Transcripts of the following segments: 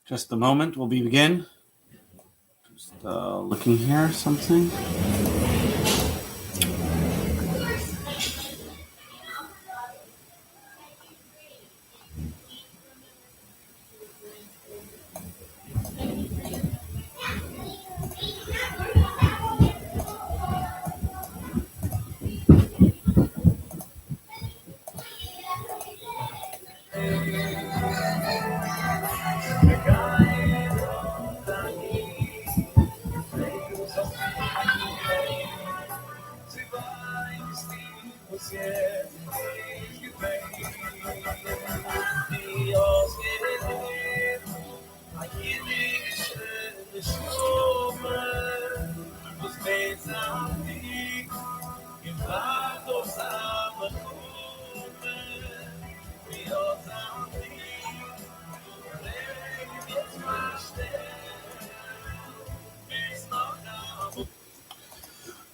Just a moment, we'll begin. Just looking here, something.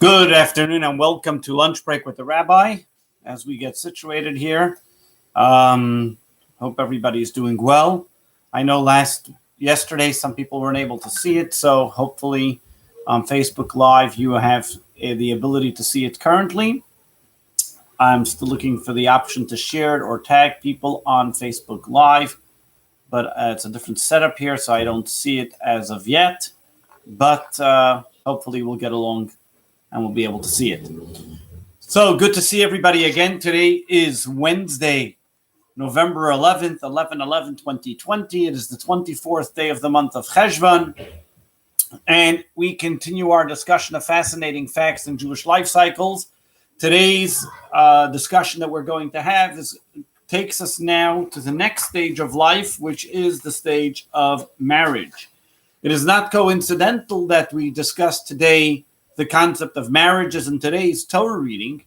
Good afternoon and welcome to Lunch Break with the Rabbi as we get situated here. Hope everybody's doing well. I know yesterday some people weren't able to see it, so hopefully on Facebook Live you have the ability to see it currently. I'm still looking for the option to share it or tag people on Facebook Live, but it's a different setup here, so I don't see it as of yet. But hopefully we'll get along and we'll be able to see it. So good to see everybody again. Today is Wednesday, November 11th, 11/11/2020. It is the 24th day of the month of Cheshvan. And we continue our discussion of fascinating facts in Jewish life cycles. Today's discussion that we're going to have takes us now to the next stage of life, which is the stage of marriage. It is not coincidental that we discuss today the concept of marriages in today's Torah reading,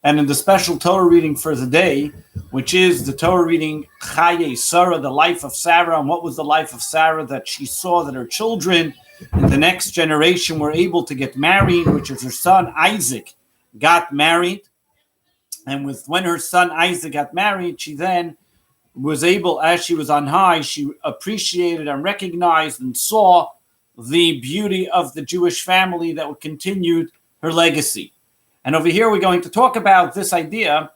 and in the special Torah reading for the day, which is the Torah reading Chaye Sarah, the life of Sarah, and what was the life of Sarah that she saw that her children in the next generation were able to get married, which is her son Isaac got married. And when her son Isaac got married, she then was able, as she was on high, she appreciated and recognized and saw the beauty of the Jewish family that would continue her legacy. And over here, we're going to talk about this idea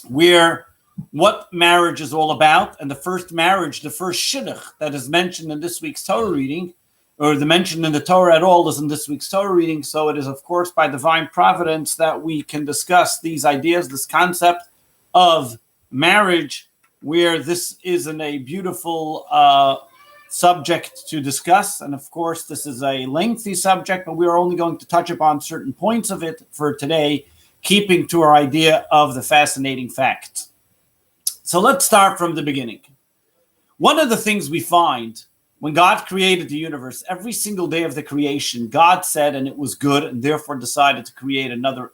where what marriage is all about. And the first marriage, the first shidduch that is mentioned in this week's Torah reading, or the mention in the Torah at all, is in this week's Torah reading. So it is, of course, by divine providence that we can discuss these ideas, this concept of marriage, where this is in a beautiful subject to discuss. And of course, this is a lengthy subject, but we are only going to touch upon certain points of it for today, keeping to our idea of the fascinating facts. So let's start from the beginning. One of the things we find when God created the universe, every single day of the creation, God said, and it was good, and therefore decided to create another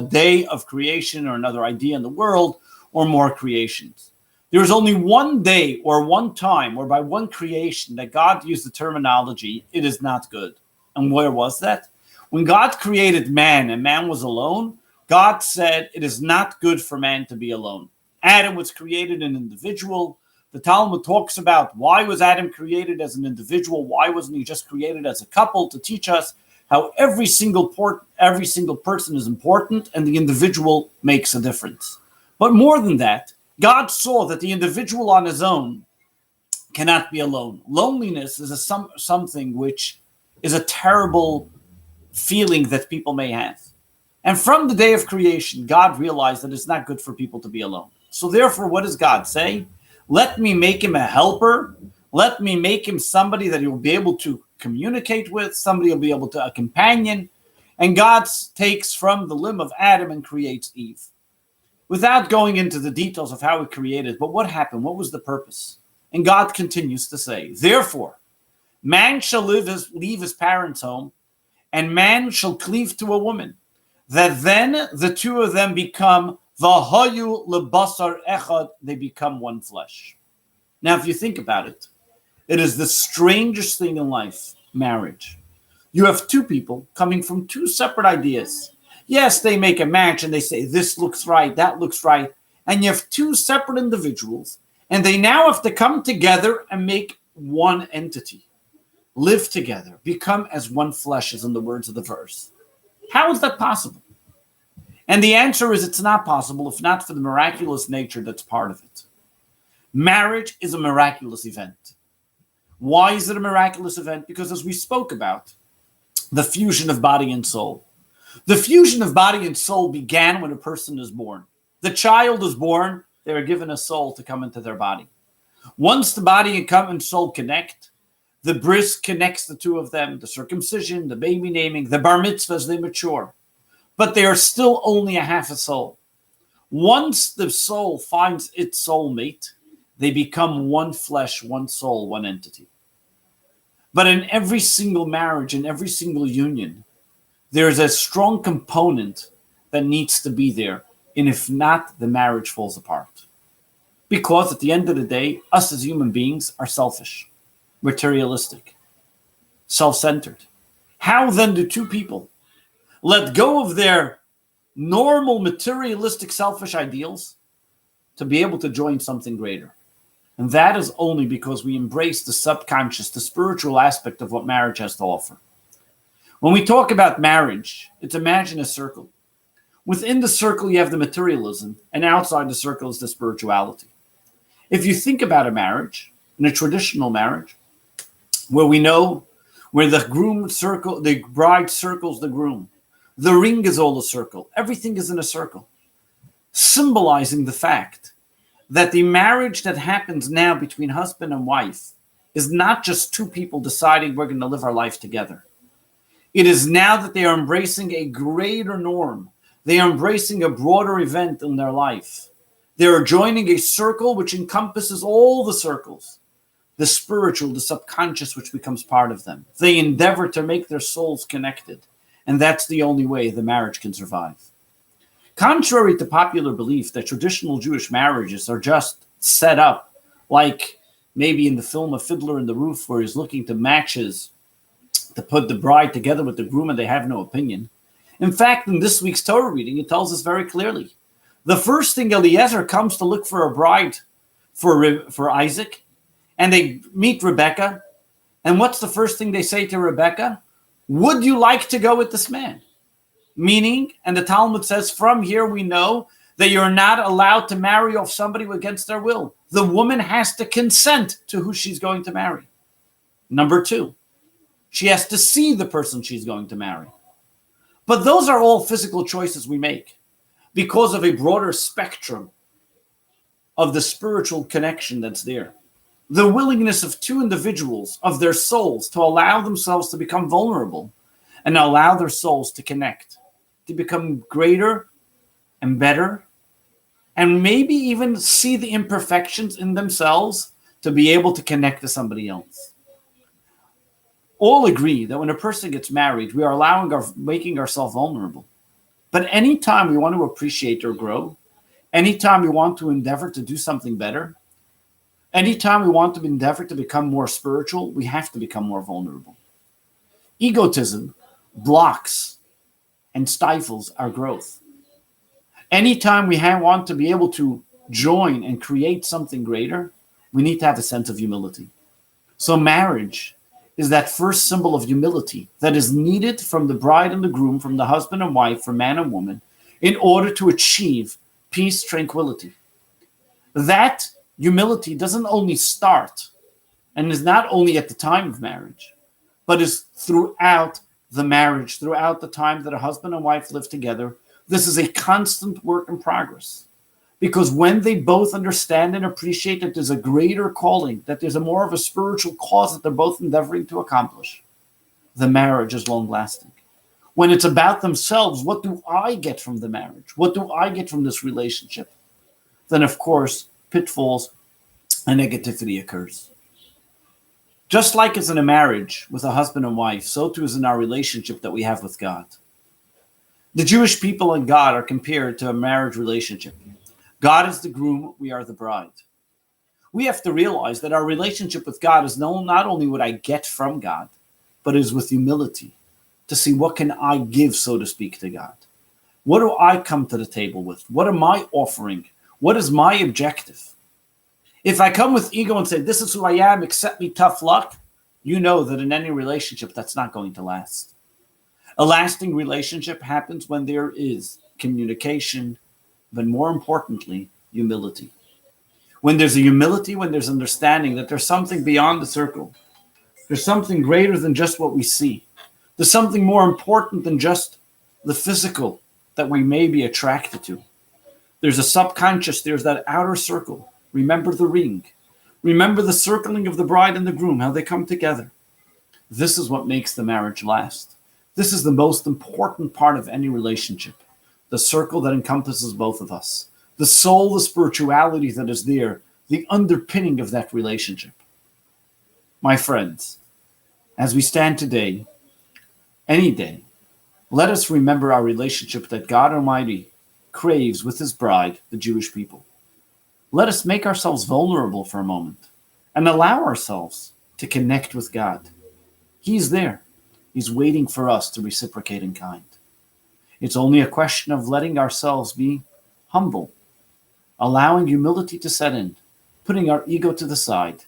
day of creation or another idea in the world or more creations. There is only one day or one time or by one creation that God used the terminology, it is not good. And where was that? When God created man and man was alone, God said it is not good for man to be alone. Adam was created an individual. The Talmud talks about why was Adam created as an individual? Why wasn't he just created as a couple to teach us how every single person is important and the individual makes a difference. But more than that, God saw that the individual on his own cannot be alone. Loneliness is something which is a terrible feeling that people may have. And from the day of creation, God realized that it's not good for people to be alone. So therefore, what does God say? Let me make him a helper. Let me make him somebody that he will be able to communicate with, somebody will be able to, a companion. And God takes from the limb of Adam and creates Eve. Without going into the details of how he created, but what happened? What was the purpose? And God continues to say, therefore, man shall leave his parents' home, and man shall cleave to a woman, that then the two of them become v'hayu lebasar echad, they become one flesh. Now, if you think about it, it is the strangest thing in life, marriage. You have two people coming from two separate ideas. Yes, they make a match and they say, this looks right, that looks right. And you have two separate individuals, and they now have to come together and make one entity. Live together, become as one flesh, as in the words of the verse. How is that possible? And the answer is it's not possible if not for the miraculous nature that's part of it. Marriage is a miraculous event. Why is it a miraculous event? Because as we spoke about, the fusion of body and soul. The fusion of body and soul began when a person is born. The child is born, they are given a soul to come into their body. Once the body and soul connect, the bris connects the two of them, the circumcision, the baby naming, the bar mitzvah as they mature. But they are still only a half a soul. Once the soul finds its soulmate, they become one flesh, one soul, one entity. But in every single marriage, in every single union, there's a strong component that needs to be there. And if not, the marriage falls apart. Because at the end of the day, us as human beings are selfish, materialistic, self-centered. How then do two people let go of their normal, materialistic, selfish ideals to be able to join something greater? And that is only because we embrace the subconscious, the spiritual aspect of what marriage has to offer. When we talk about marriage, it's imagine a circle. Within the circle, you have the materialism, and outside the circle is the spirituality. If you think about a marriage, in a traditional marriage, where we know where the bride circles the groom, the ring is all a circle, everything is in a circle, symbolizing the fact that the marriage that happens now between husband and wife is not just two people deciding we're going to live our life together. It is now that they are embracing a greater norm. They are embracing a broader event in their life. They are joining a circle which encompasses all the circles, the spiritual, the subconscious, which becomes part of them. They endeavor to make their souls connected, and that's the only way the marriage can survive. Contrary to popular belief that traditional Jewish marriages are just set up like maybe in the film A Fiddler in the Roof, where he's looking to matches to put the bride together with the groom and they have no opinion. In fact, in this week's Torah reading, it tells us very clearly. The first thing, Eliezer comes to look for a bride for Isaac, and they meet Rebekah. And what's the first thing they say to Rebekah? Would you like to go with this man? Meaning, and the Talmud says, from here we know that you're not allowed to marry off somebody against their will. The woman has to consent to who she's going to marry. Number two, she has to see the person she's going to marry. But those are all physical choices we make because of a broader spectrum of the spiritual connection that's there. The willingness of two individuals, of their souls, to allow themselves to become vulnerable and allow their souls to connect, to become greater and better, and maybe even see the imperfections in themselves to be able to connect to somebody else. All agree that when a person gets married, we are making ourselves vulnerable. But anytime we want to appreciate or grow, anytime we want to endeavor to do something better, anytime we want to endeavor to become more spiritual, we have to become more vulnerable. Egotism blocks and stifles our growth. Anytime we want to be able to join and create something greater, we need to have a sense of humility. So marriage is that first symbol of humility that is needed from the bride and the groom, from the husband and wife, from man and woman, in order to achieve peace, tranquility. That humility doesn't only start and is not only at the time of marriage, but is throughout the marriage, throughout the time that a husband and wife live together. This is a constant work in progress. Because when they both understand and appreciate that there's a greater calling, that there's a more of a spiritual cause that they're both endeavoring to accomplish, the marriage is long lasting. When it's about themselves, what do I get from the marriage? What do I get from this relationship? Then, of course, pitfalls and negativity occurs. Just like it's in a marriage with a husband and wife, so too is in our relationship that we have with God. The Jewish people and God are compared to a marriage relationship. God is the groom, we are the bride. We have to realize that our relationship with God is not only what I get from God, but is with humility to see what can I give, so to speak, to God. What do I come to the table with? What am I offering? What is my objective? If I come with ego and say, this is who I am, accept me, tough luck, you know that in any relationship, that's not going to last. A lasting relationship happens when there is communication, but more importantly, humility. When there's a humility, when there's understanding that there's something beyond the circle, there's something greater than just what we see. There's something more important than just the physical that we may be attracted to. There's a subconscious, there's that outer circle. Remember the ring. Remember the circling of the bride and the groom, how they come together. This is what makes the marriage last. This is the most important part of any relationship. The circle that encompasses both of us. The soul, the spirituality that is there, the underpinning of that relationship. My friends, as we stand today, any day, let us remember our relationship that God Almighty craves with his bride, the Jewish people. Let us make ourselves vulnerable for a moment and allow ourselves to connect with God. He's there. He's waiting for us to reciprocate in kind. It's only a question of letting ourselves be humble, allowing humility to set in, putting our ego to the side,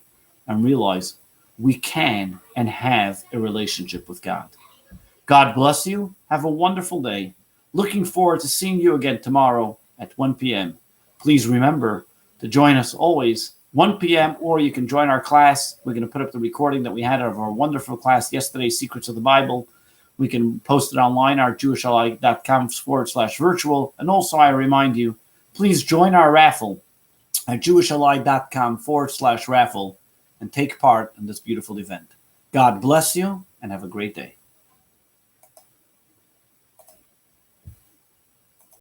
and realize we can and have a relationship with God. God bless you. Have a wonderful day. Looking forward to seeing you again tomorrow at 1 p.m. Please remember to join us always 1 p.m. or you can join our class. We're going to put up the recording that we had of our wonderful class yesterday, Secrets of the Bible. We can post it online, our jewishally.com/virtual. And also I remind you, please join our raffle at jewishally.com/raffle and take part in this beautiful event. God bless you and have a great day.